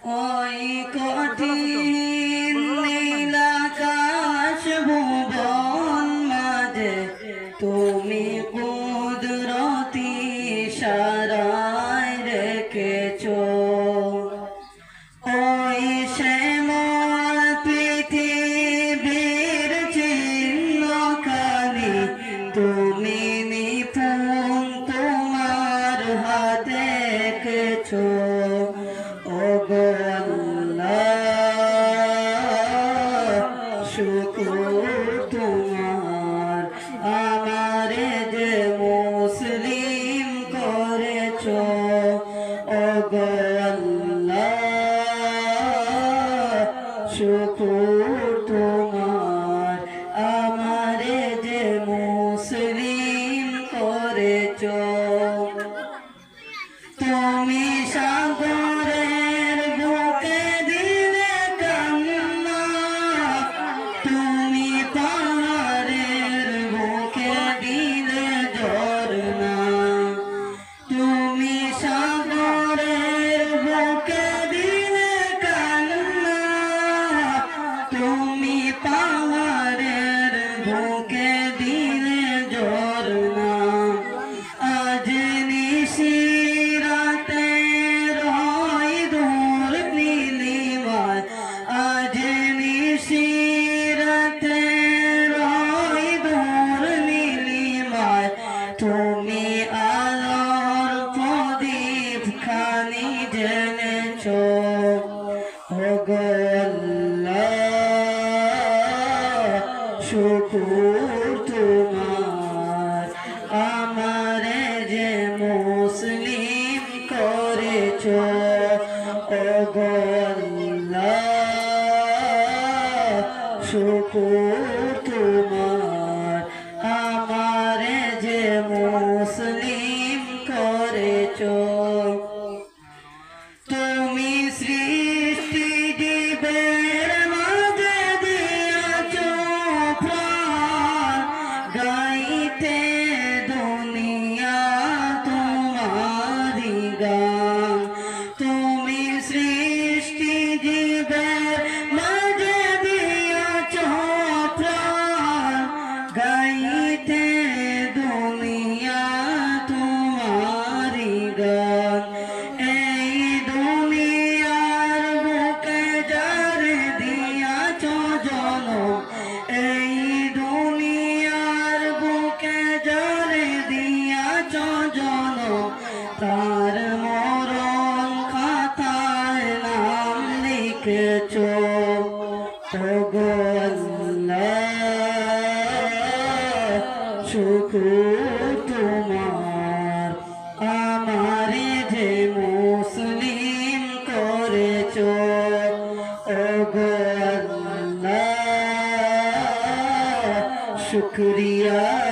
ওই কঠিন নীলাকাশ ভুবন মাঝে তুমি কুদরতি ইশারায় রেখেছো ওই শ্যামল পৃথিবীর চিহ্নখানি তুমি নিপুণ তোমার হাতে এঁকেছো ওগো আল্লাহ শুকর তোমার আমারে যে মুসলিম করেছো ওগো আল্লাহ শুকর তোমার আমারে যে মুসলিম করেছো তুমি সাগরের বুকে দিলে কান্না তুমি পাহাড়ের বুকে দিলে ঝরনা তুমি সাগরের বুকে দিলে কান্না তুমি পাহাড়ের বুকে দিলে ঝরনা আজ নিশি তুমি আলোর প্রদীপ খানি জেনেছো ওগো আল্লাহ শুকর তোমার আমারে যে মুসলিম করেছো ওগো আল্লাহ শুকর তোমার আমারে যে মুসলিম করেছো তুমি সৃষ্টি জীবের মাঝে দিয়েছো প্রাণ গাইতে দুনিয়া তোমারি গান তুমি সৃষ্টি জীবের মাঝে দিয়েছো প্রাণ গাইতে দুনিয়া তোমারি গান এই দুনিয়ার বুকে যারে দিয়াছো জনম এই দুনিয়ার বুকে যারে দিয়াছো জনম তার মরণ খাতায় নাম লিখেছো ওগো আল্লাহ শুকর তোমার আমারে যে মুসলিম করেছো ওগো আল্লাহ শুকরিয়া।